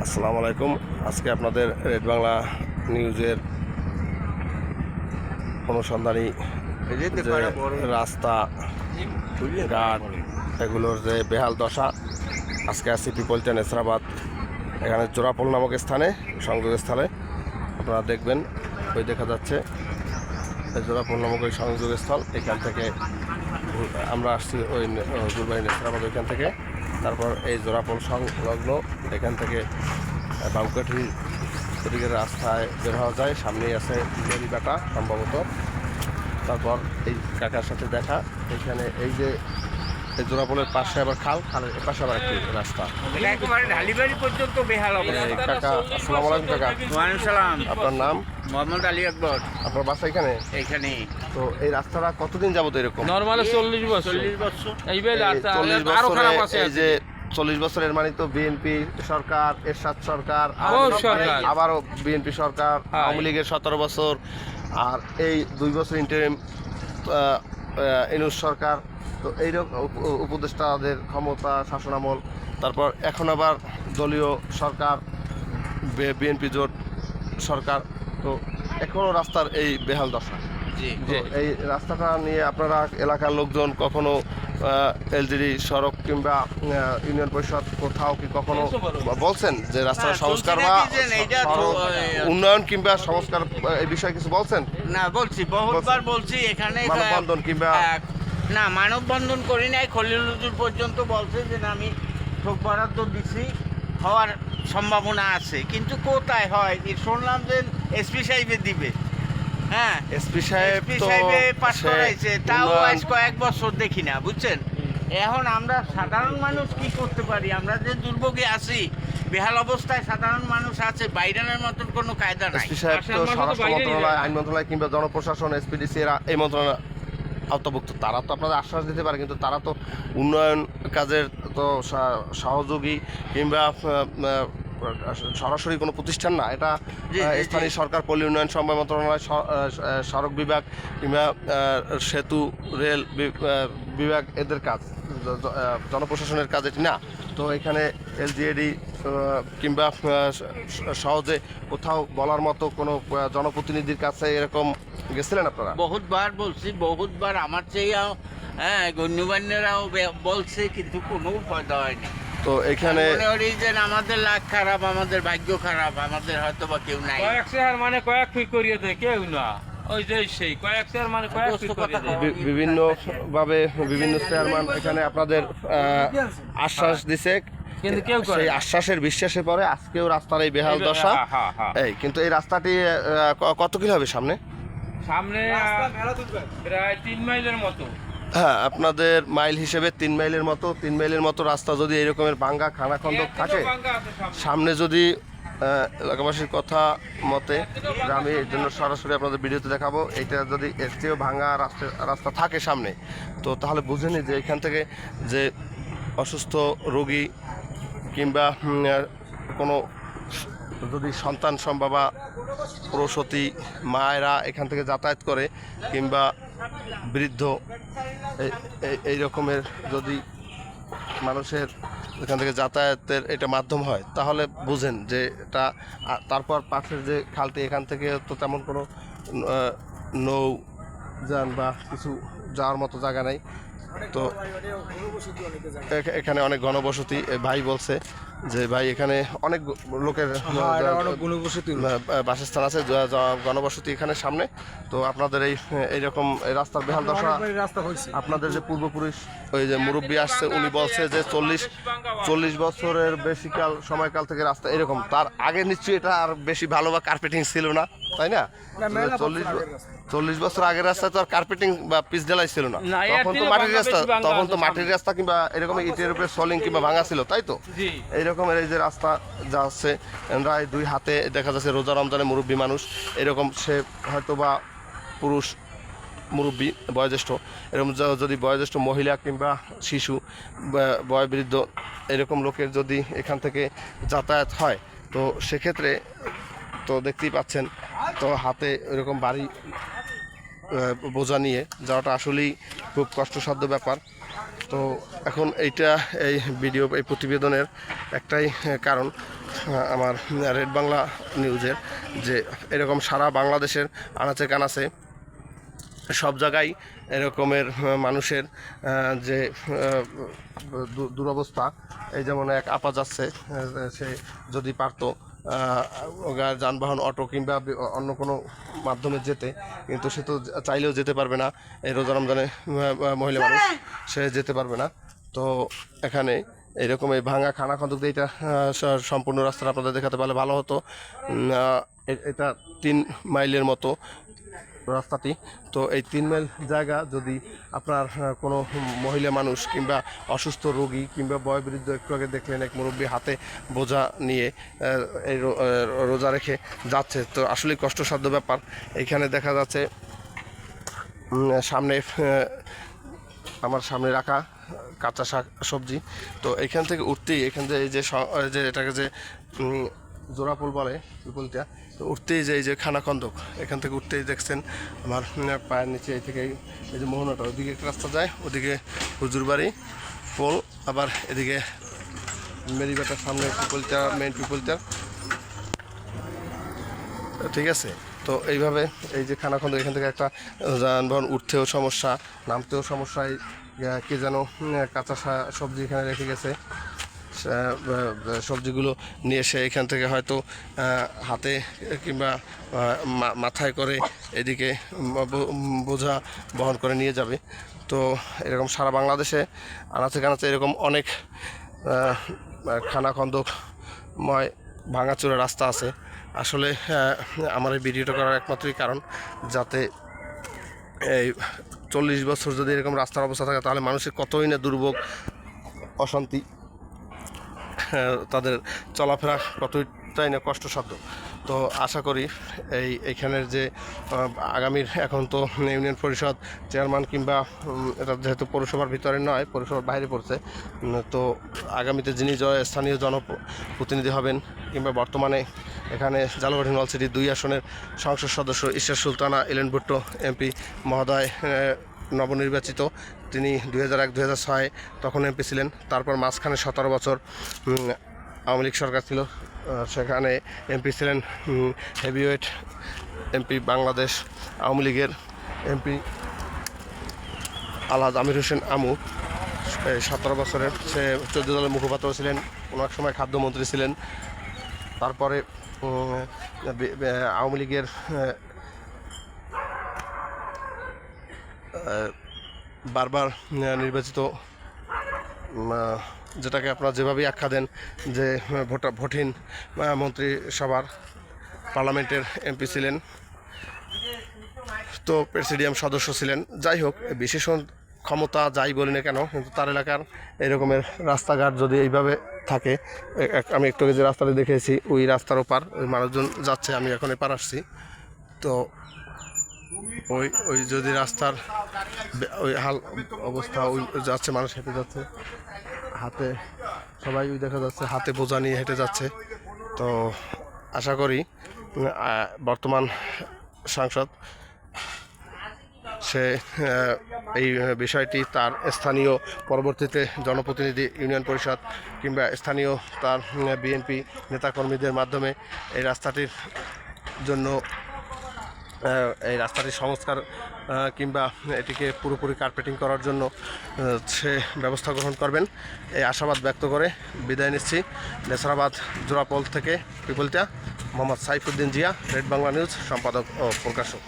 আসসালামু আলাইকুম। আজকে আপনাদের রেড বাংলা নিউজের অনুসন্ধানী রাস্তা ঘাট এগুলোর যে বেহাল দশা, আজকে আসছি পিপলটন এসরাবাদ, এখানে জোড়াপোল নামক স্থানে, সংযোগস্থলে আপনারা দেখবেন ওই দেখা যাচ্ছে জোড়াপোল নামক ওই সংযোগস্থল। এখান থেকে আমরা আসছি ওই গুলবাহিনী এসরাবাদ ওইখান থেকে। তারপর এই জোড়াপোল সংলগ্ন এখান থেকে বামকাঠি ওদিকে রাস্তায় বের হওয়া যায়, সামনেই আছে বেরিবাটা সম্ভবত। তারপর এই কাকার সাথে দেখা, এখানে এই যে এই জোড়াপোলের পাশে আবার খালের এপাশে আবার একটি রাস্তা, একেবারে ঢালিবাড়ি পর্যন্ত বেহাল অবস্থা। কাকা আসসালামু আলাইকুম। কাকা ওয়ালাইকুম সালাম। আপনার নাম? মোহাম্মদ আলী আকবর। আপনার বাসা এখানে? এইখানে। তো এই রাস্তাটা কতদিন যাবত এরকম? নরমালি 40 বছর। 40 বছর। এইবার 40 আরো খারাপ আছে। এই যে 40 বছরের মানে তো বিএনপি সরকার, এরশাদ সরকার, আবারও বিএনপি সরকার, আওয়ামী লীগের 17 বছর, আর এই 2 বছর ইন্টারিম ইউনূস সরকার। তো এইরকম উপদেষ্টাদের ক্ষমতা শাসনামল, তারপর এখন আবার দলীয় সরকার, বিএনপি জোট সরকার। তো এখনও রাস্তার এই বেহাল দশা। তো এই রাস্তাটা নিয়ে আপনারা এলাকার লোকজন কখনো এলজিডি সড়ক কিংবা ইউনিয়ন পরিষদ কোথাও কি কখনো বলছেন যে রাস্তার সংস্কার বা উন্নয়ন কিংবা সংস্কার এই বিষয়ে কিছু বলছেন? না, বলছি, বহুতবার বলছি। এখানে মানববন্ধন কিংবা না, মানববন্ধন করি নাই। খলিল হুজুর পর্যন্ত বলছে যে না, আমি ঠোক বরাদ্দ দিছি, হওয়ার সম্ভাবনা আছে, কিন্তু কোথায় হয় শুনলাম যে এসপি সাহেবে দিবে। হ্যাঁ, এসপি সাহেব পাস করাইছে, তাও আজ কয়েক বছর দেখি না, বুঝছেন। এখন আমরা সাধারণ মানুষ কি করতে পারি? আমরা যে দুর্ভোগে আছি, বেহাল অবস্থায় সাধারণ মানুষ আছে, বাইডেনের মতন কোনো কায়দা নাই। এসপি সাহেব তো স্বরাষ্ট্র মন্ত্রণালয়, আইন মন্ত্রণালয় কিংবা জনপ্রশাসন, এসপিডিসি এরা এই মন্ত্রণালয় আওতাভুক্ত। তারা তো আপনাদের আশ্বাস দিতে পারে, কিন্তু তারা তো উন্নয়ন কাজের তো সহযোগী কিংবা সরাসরি কোনো প্রতিষ্ঠান না। এটা স্থানীয় সরকার, পল্লী উন্নয়ন সমবায় মন্ত্রণালয়, সড়ক বিভাগ কিংবা সেতু রেল বিভাগ, এদের কাজ, জনপ্রশাসনের কাজ এটি না। তো এখানে এলজিএডি কিংবা সহজে কোথাও বলার মতো কোনো জনপ্রতিনিধির কাছে এরকম গেছিলেন আপনারা? বহুতবার বলছি, বহুতবার। আমার চেয়েও গণ্যমান্যরাও বলছে, কিন্তু কোনো ফায়দা হয়নি। তো এখানে আমাদের লাখ খারাপ, আমাদের ভাগ্য খারাপ, আমাদের হয়তো বা কেউ নাই। কয়েক শেয়ার মানে কয়েক ফি করিয়ে দেয়, কেউ না। ওই যে সেই কয়েক শেয়ার মানে কয়েক ফি করিয়ে দেয়। বিভিন্ন ভাবে বিভিন্ন চেয়ারম্যান এখানে আপনাদের আশ্বাস দিছে, কিন্তু কেউ সেই আশ্বাসের বিশ্বাসে পরে আজকেও রাস্তার এই বেহাল দশা। এই কিন্তু এই রাস্তাটি কত কিলো হবে সামনে? সামনে প্রায় 3 মাইলের মতো। হ্যাঁ, আপনাদের মাইল হিসেবে 3 মাইলের মতো। 3 মাইলের মতো রাস্তা যদি এরকমের ভাঙ্গা খানাখন্দক থাকে, সামনে যদি এলাকাবাসীর কথা মতে, আমি এর জন্য সরাসরি আপনাদের ভিডিওতে দেখাবো, এইটা যদি এর চেয়েও ভাঙা রাস্তা থাকে সামনে, তো তাহলে বুঝেনি যে এখান থেকে যে অসুস্থ রোগী কিংবা কোনো যদি সন্তান সম্ভবা প্রসূতি মায়েরা এখান থেকে যাতায়াত করে, কিংবা বৃদ্ধ এই রকমের যদি মানুষের এখান থেকে যাতায়াতের এটা মাধ্যম হয়, তাহলে বুঝেন যে এটা। তারপর পাশের যে খালটি, এখান থেকে তো তেমন কোনো নৌযান বা কিছু যাওয়ার মতো জায়গা নেই। তো এখানে অনেক ঘনবসতি। ভাই বলছে যে ভাই এখানে অনেক লোকের বাসস্থান আছে, জনবসতি এখানে সামনে। তো আপনাদের এইরকম রাস্তার বেহাল দশা, আপনাদের যে পূর্বপুরুষ ওই যে মুরব্বী আসছে, উনি বলছে যে 40 বছরের বেশি সময়কাল থেকে রাস্তা এরকম। তার আগে নিশ্চয়ই এটা আর বেশি ভালো বা কার্পেটিং ছিল না, তাই না? 40 বছর আগের রাস্তায় তো আর কার্পেটিং বা পিচ ঢালাই ছিল না, তখন তো মাটির রাস্তা, মাটির রাস্তা কিংবা এরকম ইটের উপরে সলিং কিংবা ভাঙা ছিল, তাই তো? এইরকমের এই যে রাস্তা যাচ্ছে, প্রায় 2 হাতে দেখা যাচ্ছে। রোজা রমজানে মুরব্বী মানুষ এরকম, সে হয়তো বা পুরুষ মুরব্বী বয়োজ্যেষ্ঠ, এরকম যদি বয়োজ্যেষ্ঠ মহিলা কিংবা শিশু বয়োবৃদ্ধ এরকম লোকের যদি এখান থেকে যাতায়াত হয়, তো সেক্ষেত্রে তো দেখতেই পাচ্ছেন, তো হাতে এরকম বাড়ি বোঝা নিয়ে যাওয়াটা আসলেই খুব কষ্টসাধ্য ব্যাপার। তো এখন এই প্রতিবেদনের একটাই কারণ আমার রেড বাংলা নিউজের, যে এরকম সারা বাংলাদেশের আনাচে কানাচে সব জায়গায় এরকমের মানুষের যে দুরবস্থা। এই যেমন এক আপা যাচ্ছে, সে যদি পারতো যানবাহন অটো কিংবা অন্য কোনো মাধ্যমে যেতে, কিন্তু সে তো চাইলেও যেতে পারবে না। এই রোজা রমজানে মহিলা মানুষ, সে যেতে পারবে না। তো এখানে এইরকম এই ভাঙা খানা খন্দক দিয়ে এটা সম্পূর্ণ রাস্তাটা আপনাদের দেখাতে পারলে ভালো হতো। এটা 3 মাইলের মতো রাস্তাটি। তো এই 3 মাইল জায়গা যদি আপনার কোনো মহিলা মানুষ কিংবা অসুস্থ রোগী কিংবা বয়োবৃদ্ধ, একটু আগে দেখলেন এক মুরব্বী হাতে বোঝা নিয়ে এই রোজা রেখে যাচ্ছে, তো আসলেই কষ্টসাধ্য ব্যাপার। এইখানে দেখা যাচ্ছে সামনে আমার সামনে রাখা কাঁচা শাক সবজি। তো এখান থেকে উঠতেই, এখান থেকে এই যে এটাকে যে জোড়াপোল বলে পিপলটা, তো উঠতেই যে এই যে খানাখন্দক, এখান থেকে উঠতেই দেখছেন আমার পায়ের নিচে এই থেকে এই যে মোহনাটা, ওদিকে একটা রাস্তা যায়, ওদিকে হুজুরবাড়ি পোল, আবার এদিকে মেরিবাটার সামনে পিপলটা, মেইন পিপলটা, ঠিক আছে। তো এইভাবে এই যে খানাখন্দ, এখান থেকে একটা যানবাহন উঠতেও সমস্যা, নামতেও সমস্যা। কে যেন কাঁচা সবজি এখানে রেখে গেছে, সবজিগুলো নিয়ে এসে এখান থেকে হয়তো হাতে কিংবা মাথায় করে এদিকে বোঝা বহন করে নিয়ে যাবে। তো এরকম সারা বাংলাদেশে আনাচে কানাচে এরকম অনেক খানাখন্দকময় ভাঙাচোরা রাস্তা আছে। আসলে আমার এই ভিডিওটা করার একমাত্রই কারণ, যাতে এই 40 বছর যদি এরকম রাস্তার অবস্থা থাকে, তাহলে মানুষের কতই না দুর্ভোগ, অশান্তি, তাদের চলাফেরা কতটাই না কষ্টসাধ্য। তো আশা করি এইখানের যে আগামীর, এখন তো ইউনিয়ন পরিষদ চেয়ারম্যান কিংবা এটা যেহেতু পৌরসভার ভিতরে নয়, পৌরসভার বাইরে পড়ছে, তো আগামীতে যিনি স্থানীয় জনপ্রতিনিধি হবেন কিংবা বর্তমানে এখানে জালুকাঠি নলছিটি 2 আসনের সংসদ সদস্য ঈশ্বর সুলতানা ইলেন ভুট্টো এমপি মহোদয় নবনির্বাচিত, তিনি 2001-2006 তখন এমপি ছিলেন। তারপর মাঝখানে 17 বছর আওয়ামী লীগ সরকার ছিল, সেখানে এমপি ছিলেন হেভিওয়েট এমপি বাংলাদেশ আওয়ামী লীগের এমপি আলহাজ আমির হোসেন আমু। 17 বছরের সে 14 দলের মুখপাত্র ছিলেন, কোনো এক সময় খাদ্যমন্ত্রী ছিলেন। তারপরে আওয়ামী লীগের বারবার নির্বাচিত, যেটাকে আপনারা যেভাবেই আখ্যা দেন, যে ভোটহীন মন্ত্রিসভার পার্লামেন্টের এমপি ছিলেন, তো প্রেসিডিয়াম সদস্য ছিলেন। যাই হোক, বিশেষ ক্ষমতা যাই বলি না কেন, কিন্তু তার এলাকার এরকমের রাস্তাঘাট যদি এইভাবে থাকে, আমি একটু যে রাস্তাটা দেখেছি, ওই রাস্তার ওপার ওই মানুষজন যাচ্ছে, আমি এখন এপার আসছি, তো ওই যদি রাস্তার ওই হাল অবস্থা, ওই যাচ্ছে মানুষ হেঁটে যাচ্ছে, হাতে সবাই ওই দেখা যাচ্ছে হাতে বোঝা নিয়ে হেঁটে যাচ্ছে। তো আশা করি বর্তমান সাংসদ সে এই বিষয়টি তার স্থানীয়, পরবর্তীতে জনপ্রতিনিধি, ইউনিয়ন পরিষদ কিংবা স্থানীয় তার বিএনপি নেতাকর্মীদের মাধ্যমে এই রাস্তাটির জন্য, এই রাস্তাটির সংস্কার কিংবা এটিকে পুরোপুরি কার্পেটিং করার জন্য সে ব্যবস্থা গ্রহণ করবেন, এই আশাবাদ ব্যক্ত করে বিদায় নিচ্ছি। নেসারাবাদ জোড়াপোল থেকে পিপলটা মোহাম্মদ সাইফুদ্দিন জিয়া, রেড বাংলা নিউজ সম্পাদক ও প্রকাশক।